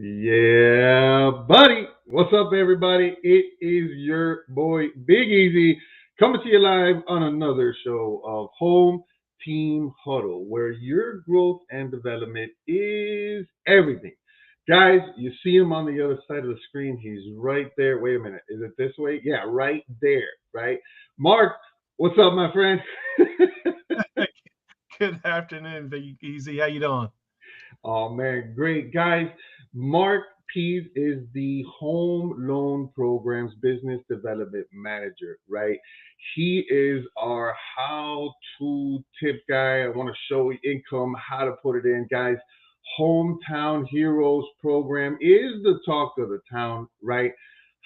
Yeah, buddy. What's up, everybody? It is your boy Big Easy coming to you live on another show of Home Team Huddle, where your growth and development is everything. Guys, you see him on the other side of the screen. He's right there. Wait a minute. Is it this way? Yeah, right there, right? Mark, what's up, my friend? Good afternoon, Big Easy. How you doing? Oh man, great guys. Mark Pease is the home loan programs business development manager, right? He is our how to tip guy. I want to show you income, how to put it in, guys. Hometown Heroes program is the talk of the town, right?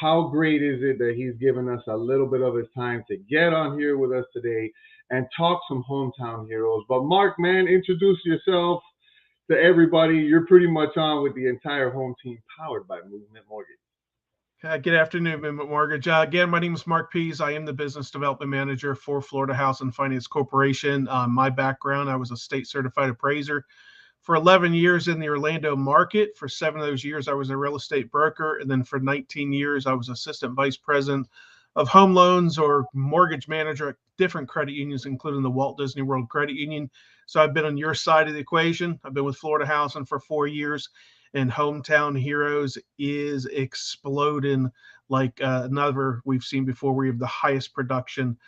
How great is it that he's given us a little bit of his time to get on here with us today and talk some hometown heroes? But Mark, man, introduce yourself to everybody. You're pretty much on with the entire home team powered by Movement Mortgage. Good afternoon, Mint Mortgage. Again, my name is Mark Pease. I am the Business Development Manager for Florida House and Finance Corporation. My background, I was a state certified appraiser for 11 years in the Orlando market. For 7 of those years, I was a real estate broker. And then for 19 years, I was Assistant Vice President of Home Loans or Mortgage Manager at different credit unions, including the Walt Disney World Credit Union. So I've been on your side of the equation. I've been with Florida Housing for 4 years, and Hometown Heroes is exploding like another we've seen before. We have the highest production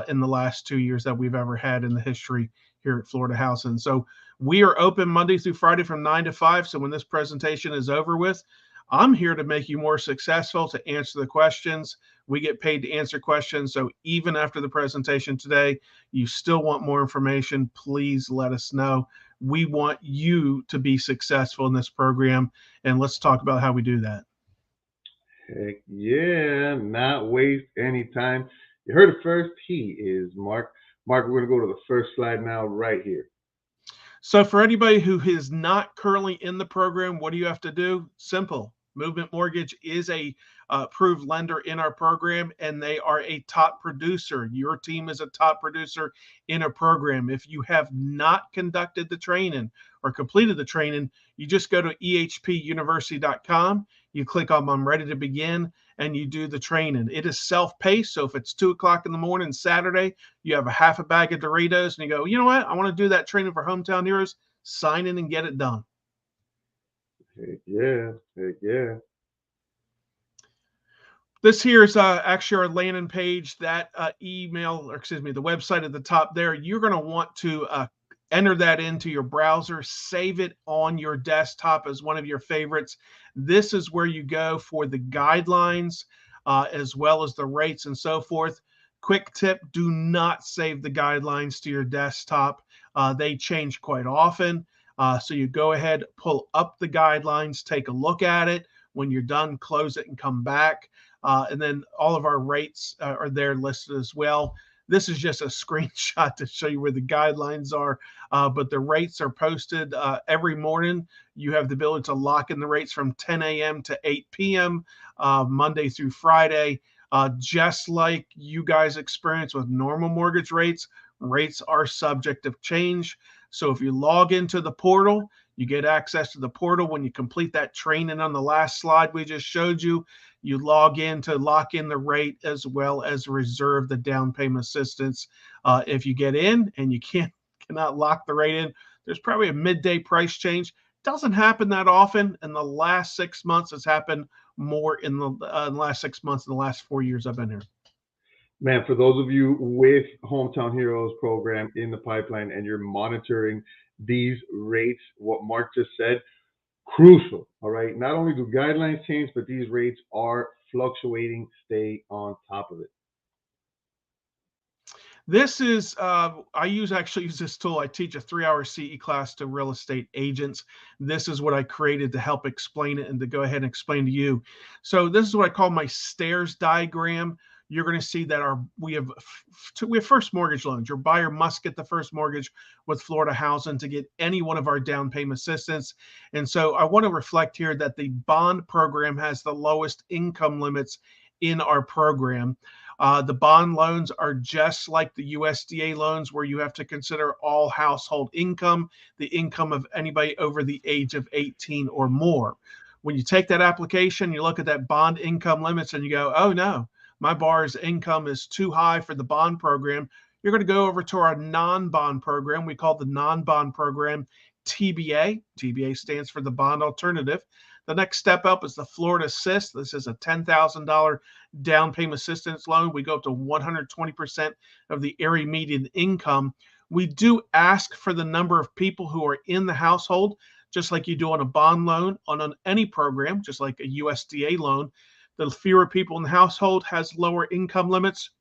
in the last 2 years that we've ever had in the history here at Florida Housing. So we are open Monday through Friday from 9 to 5. So when this presentation is over with, I'm here to make you more successful, to answer the questions. We get paid to answer questions. So even after the presentation today, you still want more information, please let us know. We want you to be successful in this program. And let's talk about how we do that. Heck yeah, not waste any time. You heard it first. He is Mark. Mark, we're going to go to the first slide now, right here. So for anybody who is not currently in the program, what do you have to do? Simple. Movement Mortgage is a approved lender in our program, and they are a top producer. Your team is a top producer in a program. If you have not conducted the training or completed the training, you just go to ehpuniversity.com. You click on I'm ready to begin, and you do the training. It is self-paced. So if it's 2 o'clock in the morning Saturday, you have a half a bag of Doritos, and you go, you know what? I want to do that training for Hometown Heroes. Sign in and get it done. Heck yeah, heck yeah. This here is actually our landing page. That email, or excuse me, the website at the top there, you're going to want to enter that into your browser, save it on your desktop as one of your favorites. This is where you go for the guidelines as well as the rates and so forth. Quick tip, do not save the guidelines to your desktop. They change quite often. So you go ahead, pull up the guidelines, take a look at it. When you're done, close it and come back. And then all of our rates are there listed as well. This is just a screenshot to show you where the guidelines are, but the rates are posted every morning. You have the ability to lock in the rates from 10 a.m. to 8 p.m. Monday through Friday. Just like you guys experience with normal mortgage rates, rates are subject of change. So if you log into the portal, you get access to the portal. When you complete that training on the last slide we just showed you, you log in to lock in the rate as well as reserve the down payment assistance. If you get in and you cannot lock the rate in, there's probably a midday price change. Doesn't happen that often. In the last 6 months, it's happened more in the last 6 months in the last 4 years I've been here. Man, for those of you with Hometown Heroes program in the pipeline and you're monitoring these rates, what Mark just said, crucial. All right. Not only do guidelines change, but these rates are fluctuating. Stay on top of it. This is actually use this tool. I teach a 3-hour CE class to real estate agents. This is what I created to help explain it and to go ahead and explain to you. So this is what I call my stairs diagram. You're going to see that we have first mortgage loans. Your buyer must get the first mortgage with Florida Housing to get any one of our down payment assistance. And so I want to reflect here that the bond program has the lowest income limits in our program. The bond loans are just like the USDA loans, where you have to consider all household income, the income of anybody over the age of 18 or more. When you take that application, you look at that bond income limits and you go, oh no, my borrower's income is too high for the bond program. You're going to go over to our non-bond program. We call the non-bond program TBA. TBA stands for the bond alternative. The next step up is the Florida Assist. This is a $10,000 down payment assistance loan. We go up to 120% of the area median income. We do ask for the number of people who are in the household, just like you do on a bond loan, on any program, just like a USDA loan. The fewer people in the household has lower income limits.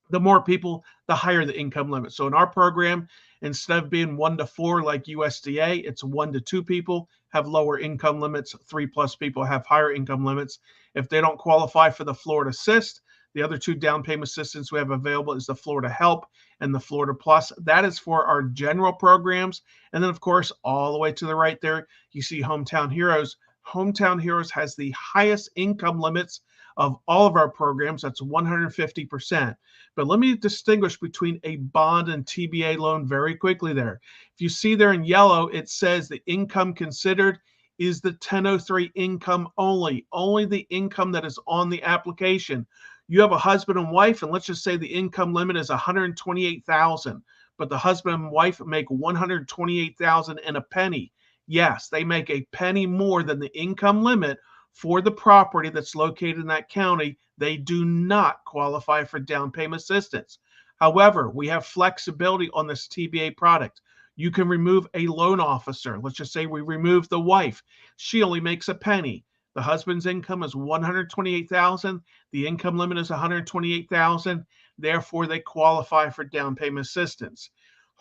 The more people, the higher the income limit. So in our program, instead of being 1 to 4 like USDA, it's 1 to 2 people have lower income limits. 3+ people have higher income limits. If they don't qualify for the Florida Assist, the other 2 down payment assistance we have available is the Florida Help and the Florida Plus. That is for our general programs. And then, of course, all the way to the right there, you see Hometown Heroes. Hometown Heroes has the highest income limits of all of our programs. That's 150%. But let me distinguish between a bond and TBA loan very quickly there. If you see there in yellow, it says the income considered is the 1003 income only the income that is on the application. You have a husband and wife, and let's just say the income limit is 128,000, but the husband and wife make 128,000 and a penny. Yes, they make a penny more than the income limit for the property that's located in that county. They do not qualify for down payment assistance. However, we have flexibility on this TBA product. You can remove a loan officer. Let's just say we remove the wife. She only makes a penny. The husband's income is 128,000. The income limit is 128,000. Therefore, they qualify for down payment assistance.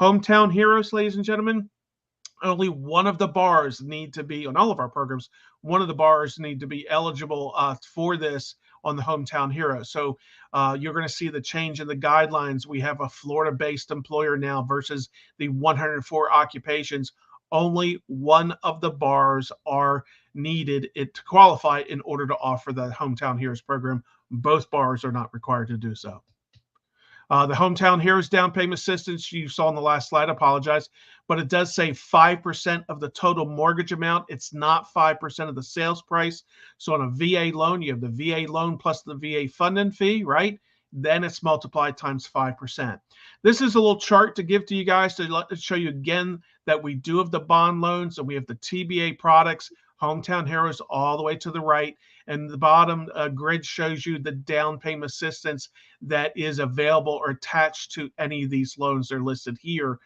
Hometown Heroes, ladies and gentlemen, only one of the bars need to be on all of our programs. One of the bars need to be eligible for this on the Hometown Hero. So you're going to see the change in the guidelines. We have a Florida-based employer now versus the 104 occupations. Only one of the bars are needed to qualify in order to offer the Hometown Heroes program. Both bars are not required to do so. The Hometown Heroes down payment assistance you saw on the last slide, I apologize, but it does say 5% of the total mortgage amount. It's not 5% of the sales price. So on a VA loan, you have the VA loan plus the VA funding fee, right? Then it's multiplied times 5%. This is a little chart to give to you guys to show you again that we do have the bond loans and we have the TBA products, Hometown Heroes all the way to the right. And the bottom grid shows you the down payment assistance that is available or attached to any of these loans that are listed here.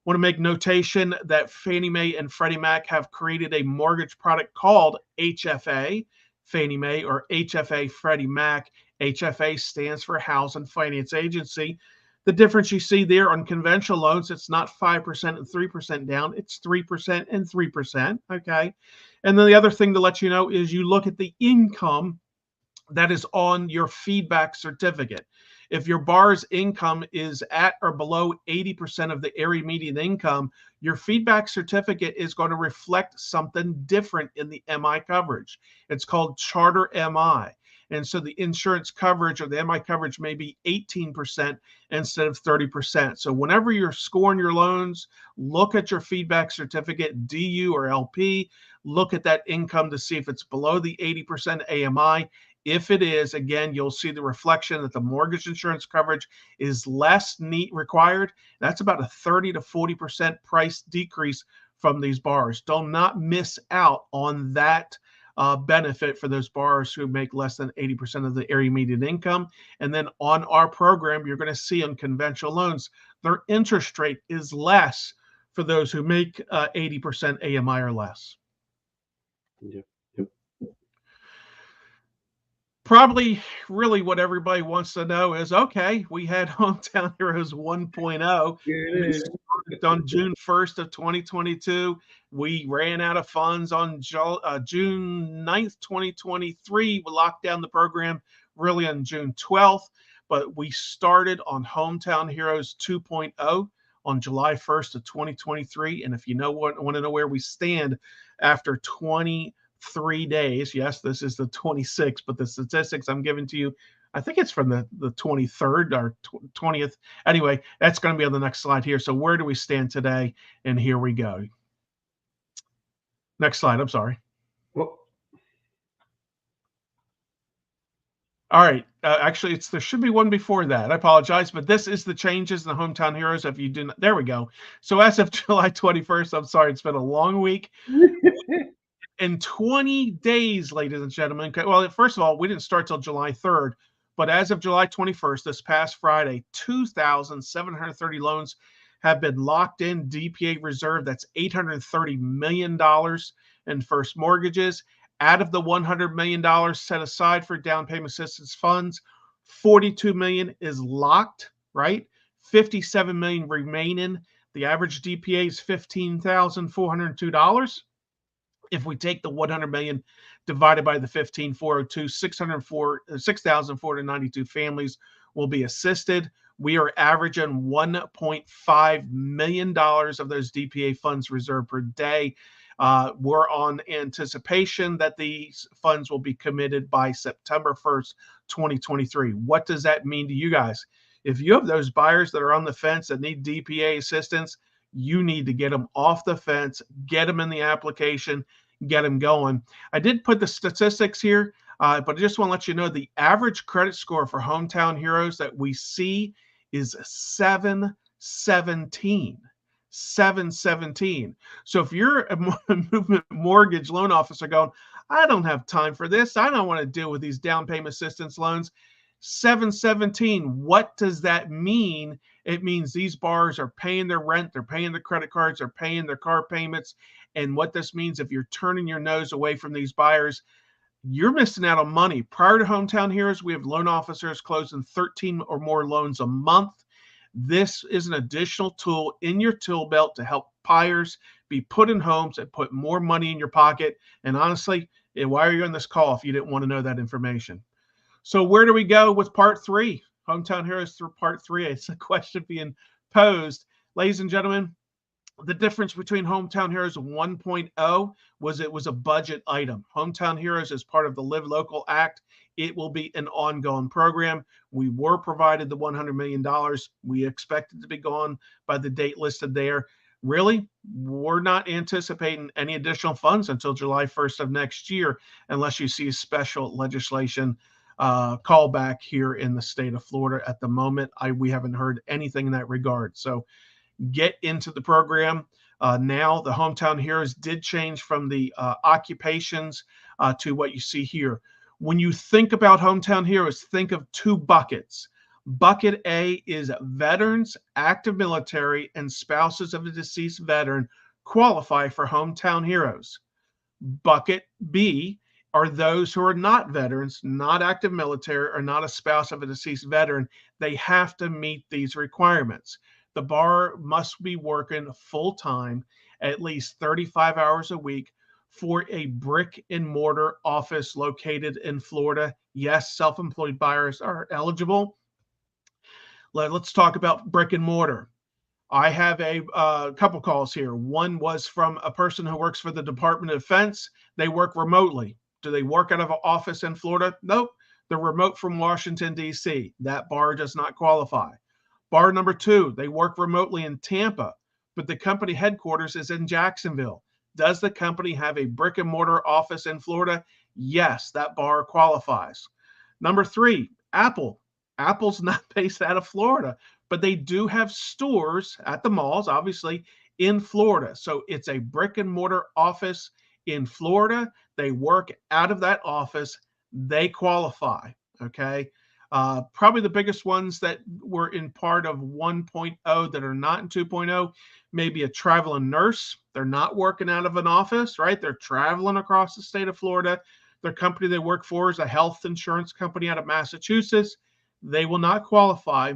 Want to make notation that Fannie Mae and Freddie Mac have created a mortgage product called HFA, Fannie Mae, or HFA Freddie Mac. HFA stands for Housing Finance Agency. The difference you see there on conventional loans, it's not 5% and 3% down, it's 3% and 3%, okay? And then the other thing to let you know is you look at the income that is on your feedback certificate. If your borrower's income is at or below 80% of the area median income, your feedback certificate is going to reflect something different in the MI coverage. It's called Charter MI. And so the insurance coverage or the MI coverage may be 18% instead of 30%. So whenever you're scoring your loans, look at your feedback certificate, DU or LP, look at that income to see if it's below the 80% AMI. If it is, again, you'll see the reflection that the mortgage insurance coverage is less required. That's about a 30 to 40% price decrease from these borrowers. Do not miss out on that benefit for those borrowers who make less than 80% of the area median income. And then on our program, you're going to see on conventional loans, their interest rate is less for those who make 80% AMI or less. Yeah. Probably really what everybody wants to know is, okay, we had Hometown Heroes 1.0. We started on June 1st of 2022. We ran out of funds on June 9th, 2023. We locked down the program really on June 12th, but we started on Hometown Heroes 2.0 on July 1st of 2023. And if you want to know where we stand after 23 days. Yes, this is the 26th, but the statistics I'm giving to you, I think it's from the 23rd or 20th. Anyway, that's going to be on the next slide here. So where do we stand today? And here we go. Next slide. I'm sorry. Well, All right. Actually, there should be one before that. I apologize, but this is the changes in the Hometown Heroes. If you do not, there we go. So as of July 21st, I'm sorry, it's been a long week. In 20 days, ladies and gentlemen. Well, first of all, we didn't start till July 3rd, but as of July 21st, this past Friday, 2,730 loans have been locked in DPA reserve. That's $830 million in first mortgages. Out of the $100 million set aside for down payment assistance funds, 42 million is locked, right? 57 million remaining. The average DPA is $15,402. If we take the 100 million divided by the 15,402, 6,492 families will be assisted. We are averaging $1.5 million of those DPA funds reserved per day. We're on anticipation that these funds will be committed by September 1st, 2023. What does that mean to you guys? If you have those buyers that are on the fence that need DPA assistance, you need to get them off the fence, get them in the application, get them going. I did put the statistics here, but I just want to let you know the average credit score for Hometown Heroes that we see is 717. 717. So if you're a movement mortgage loan officer going, I don't have time for this, I don't want to deal with these down payment assistance loans, 717, what does that mean? It means these borrowers are paying their rent, they're paying their credit cards, they're paying their car payments. And what this means, if you're turning your nose away from these buyers, you're missing out on money. Prior to Hometown Heroes, we have loan officers closing 13 or more loans a month. This is an additional tool in your tool belt to help buyers be put in homes and put more money in your pocket. And honestly, why are you on this call if you didn't want to know that information? So where do we go with part 3? Hometown Heroes through part 3. It's a question being posed. Ladies and gentlemen, the difference between Hometown Heroes 1.0 was it was a budget item. Hometown Heroes is part of the Live Local Act. It will be an ongoing program. We were provided the $100 million. We expect it to be gone by the date listed there. Really, we're not anticipating any additional funds until July 1st of next year, unless you see special legislation callback here in the state of Florida. At the moment, we haven't heard anything in that regard. So get into the program. Now the Hometown Heroes did change from the occupations to what you see here. When you think about Hometown Heroes, think of 2 buckets. Bucket A is veterans, active military, and spouses of a deceased veteran qualify for Hometown Heroes. Bucket B are those who are not veterans, not active military, or not a spouse of a deceased veteran. They have to meet these requirements. The borrower must be working full-time, at least 35 hours a week, for a brick and mortar office located in Florida. Yes, self-employed buyers are eligible. Let's talk about brick and mortar. I have a couple calls here. One was from a person who works for the Department of Defense. They work remotely. Do they work out of an office in Florida? Nope. They're remote from Washington, D.C. That bar does not qualify. Bar number 2, they work remotely in Tampa, but the company headquarters is in Jacksonville. Does the company have a brick and mortar office in Florida? Yes, that bar qualifies. Number 3, Apple. Apple's not based out of Florida, but they do have stores at the malls, obviously, in Florida. So it's a brick and mortar office in Florida. They work out of that office. They qualify, okay? Probably the biggest ones that were in part of 1.0 that are not in 2.0, maybe a traveling nurse. They're not working out of an office, right? They're traveling across the state of Florida. Their company they work for is a health insurance company out of Massachusetts. They will not qualify.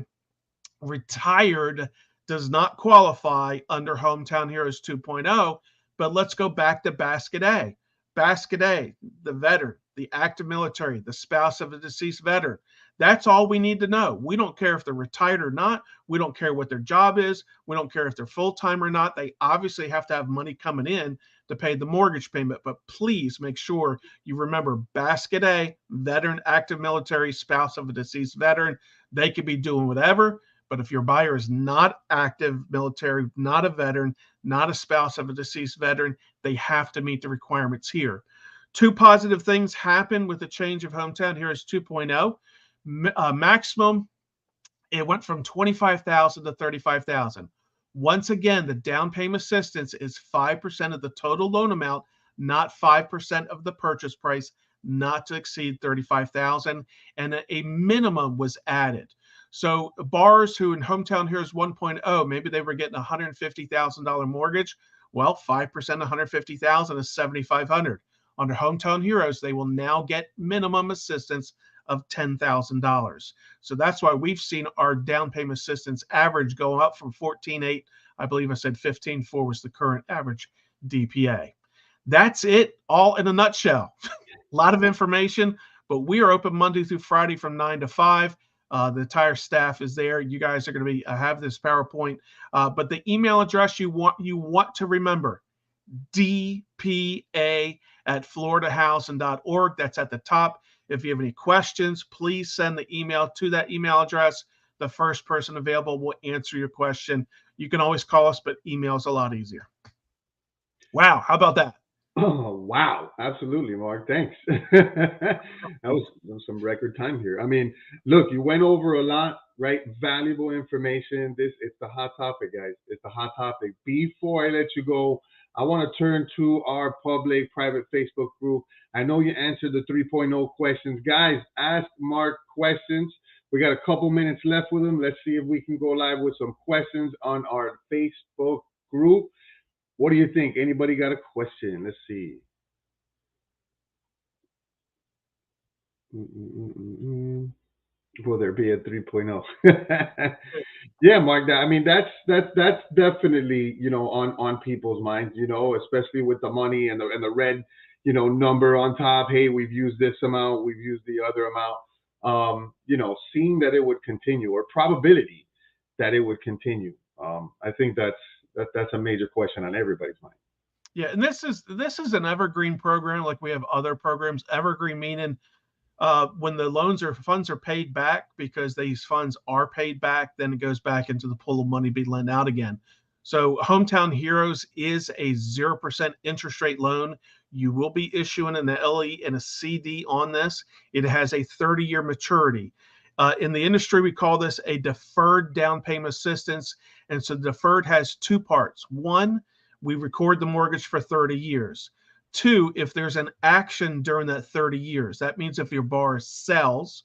Retired does not qualify under Hometown Heroes 2.0, but let's go back to Basket A. Basket A, the veteran, the active military, the spouse of a deceased veteran. That's all we need to know. We don't care if they're retired or not. We don't care what their job is. We don't care if they're full-time or not. They obviously have to have money coming in to pay the mortgage payment, but please make sure you remember Basket A, veteran, active military, spouse of a deceased veteran. They could be doing whatever, but if your buyer is not active military, not a veteran, not a spouse of a deceased veteran, they have to meet the requirements here. Two positive things happen with the change of Hometown Heroes 2.0. Maximum, it went from 25,000 to 35,000. Once again, the down payment assistance is 5% of the total loan amount, not 5% of the purchase price, not to exceed 35,000, and a minimum was added. So borrowers who in Hometown Heroes 1.0, maybe they were getting a $150,000 mortgage. Well, 5% of 150,000 is 7,500. Under Hometown Heroes, they will now get minimum assistance of $10,000. So that's why we've seen our down payment assistance average go up from 14.8. I believe I said 15.4 was the current average DPA. That's it, all in a nutshell. A lot of information, but we are open Monday through Friday from 9 to 5. The entire staff is there. You guys are going to be have this PowerPoint, but the email address you want to remember: dpa@floridahousing.org. That's at the top. If you have any questions, please send the email to that email address. The first person available will answer your question. You can always call us, but email is a lot easier. Wow, how about that? Oh, wow. Absolutely, Mark. Thanks. that was some record time here. I mean, look, you went over a lot, right? Valuable information. It's the hot topic, guys. It's the hot topic. Before I let you go, I want to turn to our public private Facebook group. I know you answered the 3.0 questions. Guys, ask Mark questions. We got a couple minutes left with him. Let's see if we can go live with some questions on our Facebook group. What do you think? Anybody got a question? Let's see. Will there be a 3.0? Yeah, Mark. I mean, that's definitely on people's minds. Especially with the money and the red number on top. Hey, we've used this amount. We've used the other amount. Seeing that it would continue, or probability that it would continue. I think that's a major question on everybody's mind. Yeah, and this is an evergreen program, like we have other programs. Evergreen meaning when the loans or funds are paid back, because these funds are paid back, then it goes back into the pool of money being lent out again. So Hometown Heroes is a 0% interest rate loan. You will be issuing an LE and a CD on this. It has a 30-year maturity. In the industry, we call this a deferred down payment assistance. And so deferred has two parts. One, we record the mortgage for 30 years. Two, if there's an action during that 30 years, that means if your borrower sells,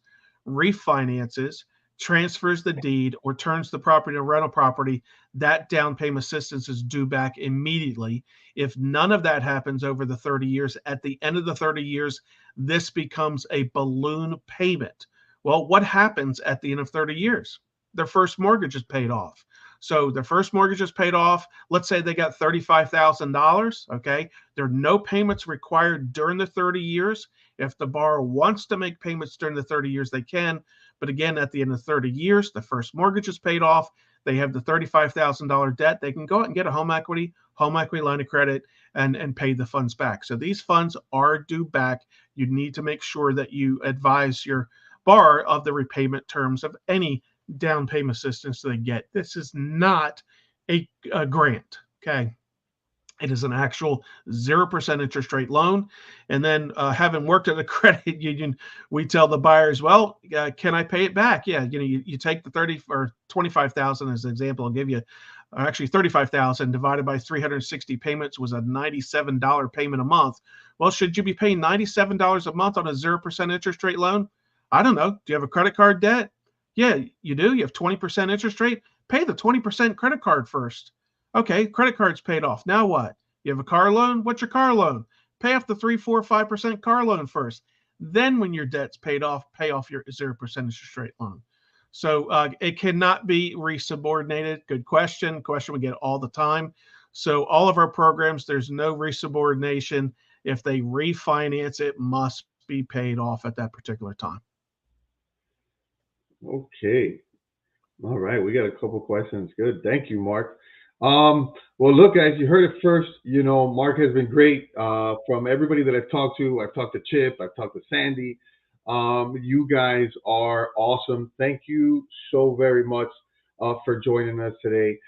refinances, transfers the deed, or turns the property to rental property, that down payment assistance is due back immediately. If none of that happens over the 30 years, at the end of the 30 years, this becomes a balloon payment. Well, what happens at the end of 30 years? Their first mortgage is paid off. So their first mortgage is paid off. Let's say they got $35,000. Okay. There are no payments required during the 30 years. If the borrower wants to make payments during the 30 years, they can. But again, at the end of 30 years, the first mortgage is paid off. They have the $35,000 debt. They can go out and get a home equity line of credit, and pay the funds back. So these funds are due back. You need to make sure that you advise your borrower of the repayment terms of any down payment assistance they get. This is not a grant. Okay. It is an actual 0% interest rate loan. And then having worked at a credit union, we tell the buyers, well, can I pay it back? Yeah. You take the 30 or 25,000 as an example. I'll give you actually 35,000 divided by 360 payments was a $97 payment a month. Well, should you be paying $97 a month on a 0% interest rate loan? I don't know. Do you have a credit card debt? Yeah, you do. You have 20% interest rate. Pay the 20% credit card first. Okay, credit card's paid off. Now what? You have a car loan? What's your car loan? Pay off the 3, 4, 5% car loan first. Then when your debt's paid off, pay off your 0% interest rate loan. So it cannot be resubordinated. Good question. Question we get all the time. So all of our programs, there's no resubordination. If they refinance, it must be paid off at that particular time. Okay. All right. We got a couple questions. Good. Thank you, Mark. Well, look, guys, you heard it first. Mark has been great. From everybody that I've talked to Chip, I've talked to Sandy. You guys are awesome. Thank you so very much for joining us today.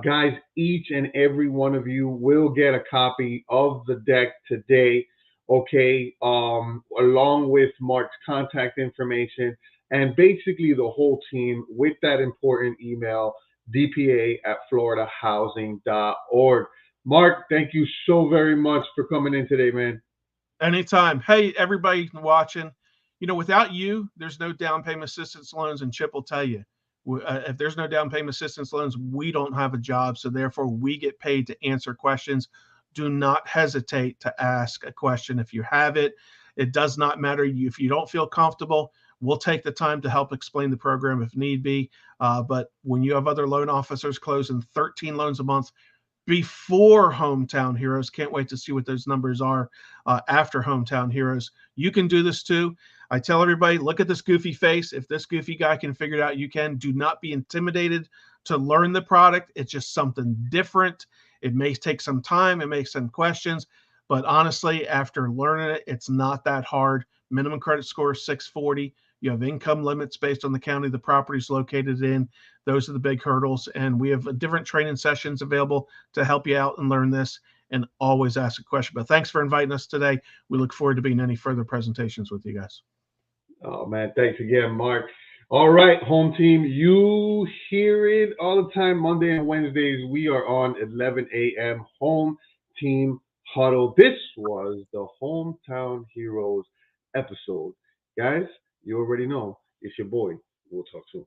Guys, each and every one of you will get a copy of the deck today, okay, along with Mark's contact information and basically the whole team with that important email, dpa@floridahousing.org. Mark, thank you so very much for coming in today, man. Anytime. Hey, everybody watching, without you, there's no down payment assistance loans, and Chip will tell you, if there's no down payment assistance loans, we don't have a job. So therefore, we get paid to answer questions. Do not hesitate to ask a question if you have it. It does not matter if you don't feel comfortable. We'll take the time to help explain the program if need be. But when you have other loan officers closing 13 loans a month, before Hometown Heroes. Can't wait to see what those numbers are after Hometown Heroes. You can do this too. I tell everybody, look at this goofy face. If this goofy guy can figure it out, you can. Do not be intimidated to learn the product. It's just something different. It may take some time. It may some questions. But honestly, after learning it, it's not that hard. Minimum credit score is 640. You have income limits based on the county the property is located in. Those are the big hurdles. And we have different training sessions available to help you out and learn this, and always ask a question. But thanks for inviting us today. We look forward to being any further presentations with you guys. Oh man, thanks again, Mark. All right, home team, you hear it all the time. Monday and Wednesdays, we are on 11 a.m. Home Team Huddle. This was the Hometown Heroes episode. Guys, you already know it's your boy. We'll talk soon.